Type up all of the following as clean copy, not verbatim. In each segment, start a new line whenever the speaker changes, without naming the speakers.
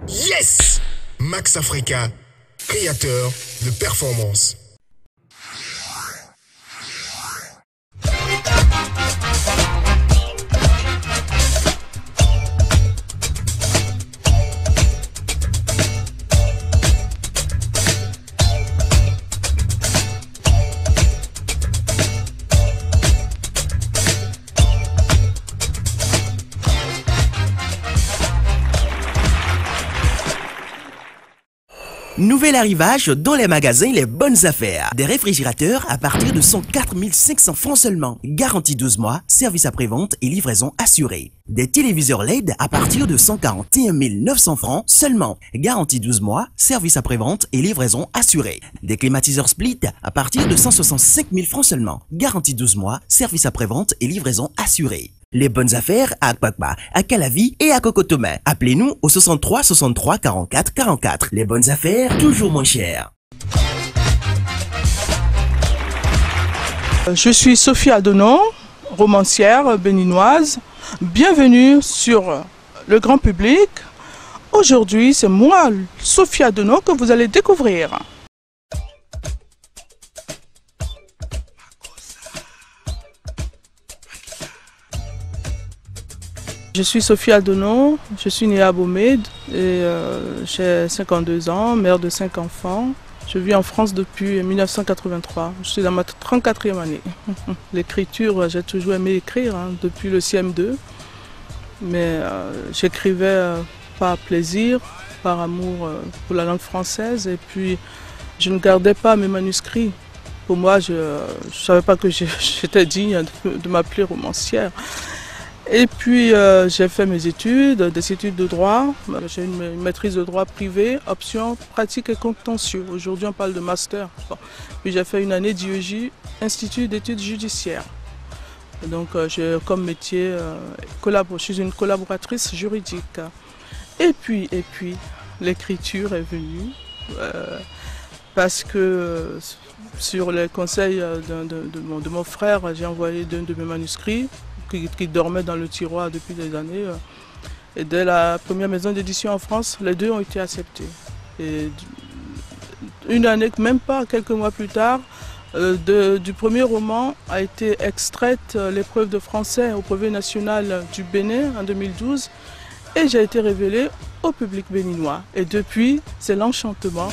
Yes! Max Africa, créateur de performance.
Nouvel arrivage dans les magasins Les Bonnes Affaires. Des réfrigérateurs à partir de 104 500 francs seulement. Garantie 12 mois, service après-vente et livraison assurée. Des téléviseurs LED à partir de 141 900 francs seulement. Garantie 12 mois, service après-vente et livraison assurée. Des climatiseurs Split à partir de 165 000 francs seulement. Garantie 12 mois, service après-vente et livraison assurée. Les Bonnes Affaires à Akpakpa, à Calavi et à Cocotomin. Appelez-nous au 63 63 44 44. Les Bonnes Affaires, toujours moins chères.
Je suis Sophie Adonon, romancière béninoise. Bienvenue sur le grand public. Aujourd'hui, c'est moi, Sophie Adonon, que vous allez découvrir. Je suis Sophie Adonon, je suis née à Bomé et j'ai 52 ans, mère de 5 enfants. Je vis en France depuis 1983, je suis dans ma 34e année. L'écriture, j'ai toujours aimé écrire depuis le CM2, mais j'écrivais par plaisir, par amour pour la langue française et puis je ne gardais pas mes manuscrits. Pour moi, je ne savais pas que j'étais digne de m'appeler romancière. Et puis j'ai fait mes études, des études de droit. J'ai une maîtrise de droit privé, option pratique et contentieux. Aujourd'hui on parle de master. Puis j'ai fait une année d'IEJ, Institut d'études judiciaires. Et donc j'ai comme métier, je suis une collaboratrice juridique. Et puis l'écriture est venue parce que sur les conseils de mon frère, j'ai envoyé d'un de mes manuscrits qui dormait dans le tiroir depuis des années. Et dès la première maison d'édition en France, les deux ont été acceptés. Et une année, même pas quelques mois plus tard, du premier roman a été extraite l'épreuve de français au brevet national du Bénin en 2012 et j'ai été révélée au public béninois. Et depuis, c'est l'enchantement.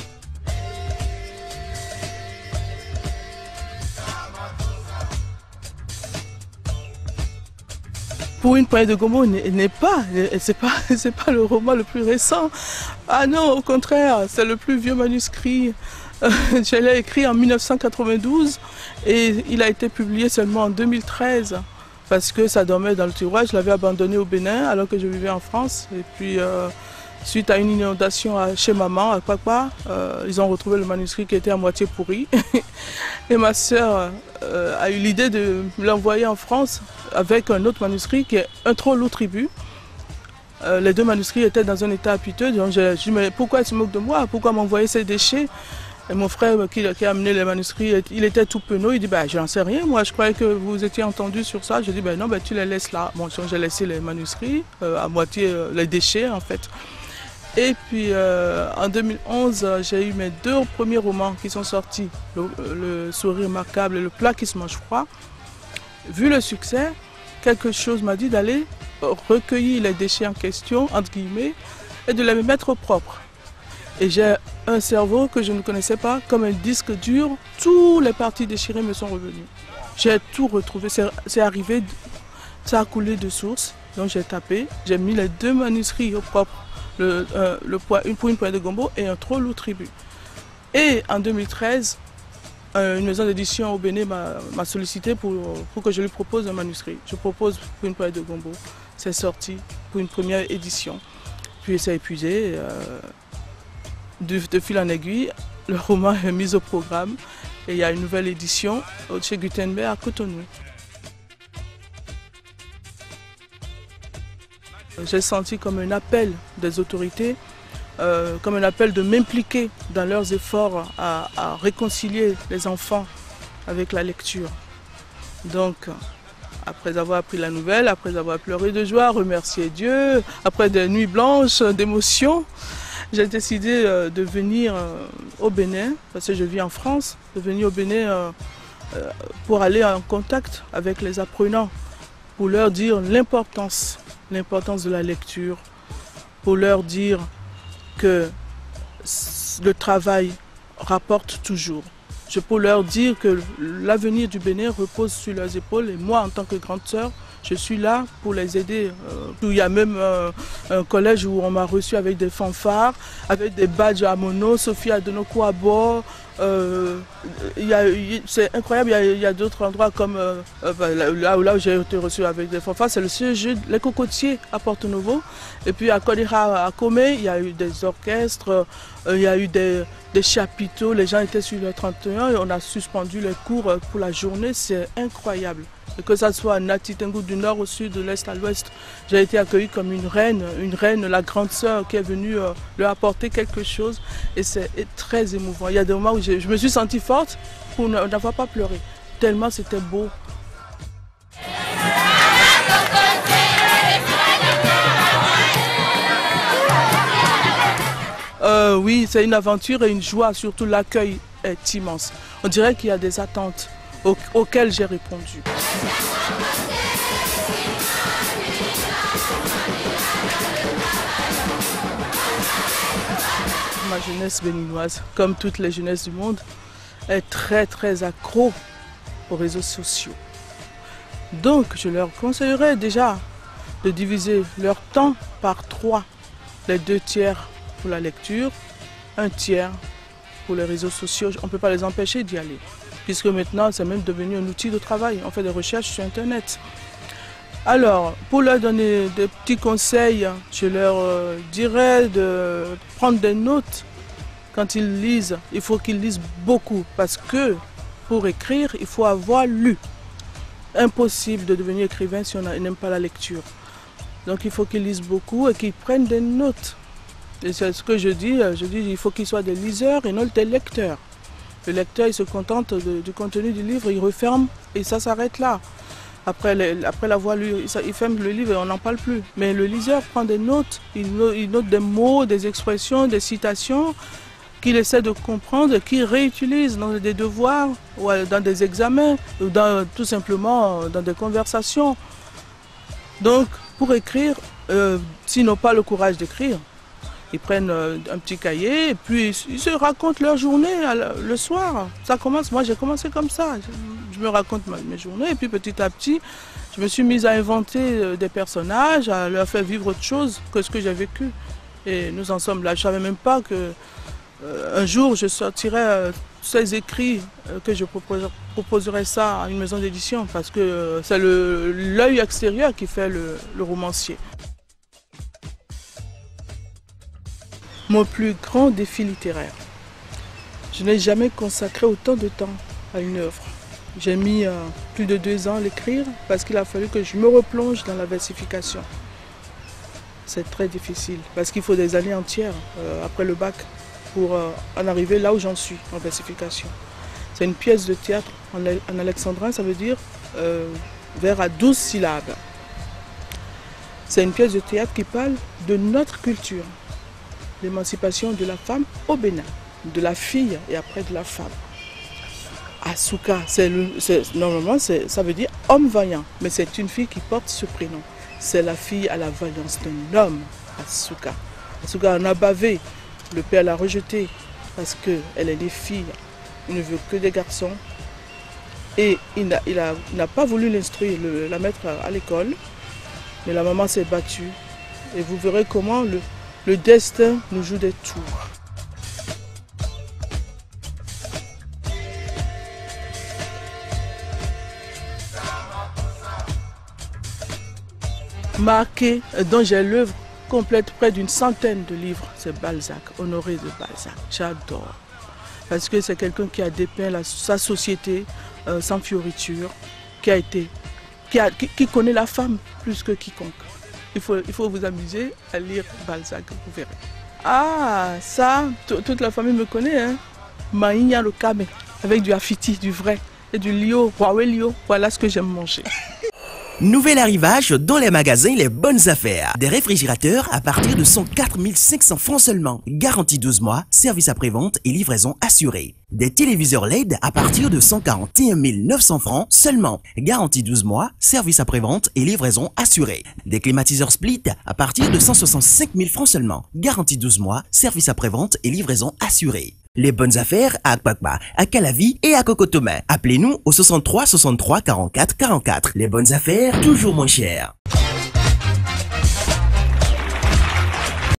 Pour une poignée de gombo c'est pas le roman le plus récent. Ah non, au contraire, c'est le plus vieux manuscrit. Je l'ai écrit en 1992 et il a été publié seulement en 2013 parce que ça dormait dans le tiroir. Je l'avais abandonné au Bénin alors que je vivais en France. Et puis, suite à une inondation chez maman, à Papa, ils ont retrouvé le manuscrit qui était à moitié pourri. Et ma sœur a eu l'idée de l'envoyer en France avec un autre manuscrit qui est Un trop lourd tribut. Les deux manuscrits étaient dans un état piteux. Donc je dis mais pourquoi elle se moque de moi? Pourquoi m'envoyer ces déchets? Et mon frère qui a amené les manuscrits, il était tout penaud. Il dit bah, je n'en sais rien, moi je croyais que vous étiez entendu sur ça. Je dis bah, non, bah, tu les laisses là. Bon, j'ai laissé les manuscrits, à moitié les déchets en fait. Et puis en 2011, j'ai eu mes deux premiers romans qui sont sortis, le Sourire remarquable et Le plat qui se mange froid. Vu le succès, quelque chose m'a dit d'aller recueillir les déchets en question, entre guillemets, et de les mettre au propre. Et j'ai un cerveau que je ne connaissais pas, comme un disque dur, toutes les parties déchirées me sont revenues. J'ai tout retrouvé, c'est arrivé, ça a coulé de source, donc j'ai tapé, j'ai mis les deux manuscrits au propre. Pour une poignée de gombo et Un trop lourd tribut. Et en 2013, une maison d'édition au Bénin m'a sollicité pour que je lui propose un manuscrit. Je propose Pour une poignée de gombo. C'est sorti pour une première édition. Puis c'est épuisé. De fil en aiguille, le roman est mis au programme et il y a une nouvelle édition chez Gutenberg à Cotonou. J'ai senti comme un appel des autorités, comme un appel de m'impliquer dans leurs efforts à réconcilier les enfants avec la lecture. Donc, après avoir appris la nouvelle, après avoir pleuré de joie, remercié Dieu, après des nuits blanches d'émotions, j'ai décidé de venir au Bénin, parce que je vis en France, de venir au Bénin pour aller en contact avec les apprenants, pour leur dire l'importance de la lecture, pour leur dire que le travail rapporte toujours. Pour leur dire que l'avenir du Bénin repose sur leurs épaules et moi, en tant que grande sœur, je suis là pour les aider. Il y a même un collège où on m'a reçu avec des fanfares, avec des badges à Mono, Sophie Adenoko à bord. C'est incroyable, il y a d'autres endroits comme là où j'ai été reçu avec des fanfares, c'est le CEG, les cocotiers à Porto Novo. Et puis à Kodira, à Komé, il y a eu des orchestres, il y a eu des chapiteaux, les gens étaient sur le 31 et on a suspendu les cours pour la journée, c'est incroyable. Et que ça soit à Nati Tengu du nord au sud, de l'est à l'ouest, j'ai été accueillie comme une reine, la grande sœur qui est venue leur apporter quelque chose et c'est très émouvant. Il y a des moments où je me suis sentie forte pour n'avoir pas pleuré, tellement c'était beau. Oui, c'est une aventure et une joie, surtout l'accueil est immense. On dirait qu'il y a des attentes auxquelles j'ai répondu. Ma jeunesse béninoise, comme toutes les jeunesses du monde, est très accro aux réseaux sociaux. Donc je leur conseillerais déjà de diviser leur temps par 3, les 2 tiers pour la lecture, 1 tiers pour les réseaux sociaux. On ne peut pas les empêcher d'y aller, puisque maintenant c'est même devenu un outil de travail. On fait des recherches sur Internet. Alors, pour leur donner des petits conseils, je leur dirais de prendre des notes quand ils lisent. Il faut qu'ils lisent beaucoup, parce que pour écrire, il faut avoir lu. Impossible de devenir écrivain si on n'aime pas la lecture. Donc il faut qu'ils lisent beaucoup et qu'ils prennent des notes. Et c'est ce que je dis il faut qu'ils soient des liseurs et non des lecteurs. Le lecteur, il se contente du contenu du livre, il referme et ça s'arrête là. Après l'avoir lu, il ferme le livre et on n'en parle plus. Mais le liseur prend des notes, il note des mots, des expressions, des citations qu'il essaie de comprendre et qu'il réutilise dans des devoirs, ou dans des examens, ou tout simplement dans des conversations. Donc, pour écrire, s'ils n'ont pas le courage d'écrire, ils prennent un petit cahier et puis ils se racontent leur journée le soir. Ça commence, moi j'ai commencé comme ça. Je me raconte mes journées et puis petit à petit, je me suis mise à inventer des personnages, à leur faire vivre autre chose que ce que j'ai vécu. Et nous en sommes là. Je ne savais même pas que un jour je sortirais ces écrits, que je proposerais ça à une maison d'édition parce que c'est l'œil extérieur qui fait le romancier. Mon plus grand défi littéraire. Je n'ai jamais consacré autant de temps à une œuvre. J'ai mis plus de 2 ans à l'écrire parce qu'il a fallu que je me replonge dans la versification. C'est très difficile parce qu'il faut des années entières après le bac pour en arriver là où j'en suis en versification. C'est une pièce de théâtre en alexandrin, ça veut dire vers à 12 syllabes. C'est une pièce de théâtre qui parle de notre culture. L'émancipation de la femme au Bénin, de la fille et après de la femme. Asuka, normalement ça veut dire homme vaillant, mais c'est une fille qui porte ce prénom. C'est la fille à la vaillance d'un homme, Asuka. Asuka en a bavé, le père l'a rejetée parce qu'elle est née fille, il ne veut que des garçons. Et il n'a pas voulu l'instruire, la mettre à l'école, mais la maman s'est battue. Et vous verrez comment le destin nous joue des tours. Marqué, dont j'ai l'œuvre complète, près d'une centaine de livres, c'est Balzac, Honoré de Balzac. J'adore. Parce que c'est quelqu'un qui a dépeint sa société sans fioriture, qui connaît la femme plus que quiconque. Il faut vous amuser à lire Balzac, vous verrez. Ah, ça, toute la famille me connaît, hein. Maïnya le Kame, avec du Afiti, du vrai, et du Lio, Huawei Lio, voilà ce que j'aime manger.
Nouvel arrivage dans les magasins Les Bonnes Affaires. Des réfrigérateurs à partir de 104 500 francs seulement. Garantie 12 mois, service après-vente et livraison assurée. Des téléviseurs LED à partir de 141 900 francs seulement. Garantie 12 mois, service après-vente et livraison assurée. Des climatiseurs Split à partir de 165 000 francs seulement. Garantie 12 mois, service après-vente et livraison assurée. Les Bonnes Affaires à Akpakpa, à Calavi et à Cocotomin. Appelez-nous au 63 63 44 44. Les Bonnes Affaires, toujours moins cher.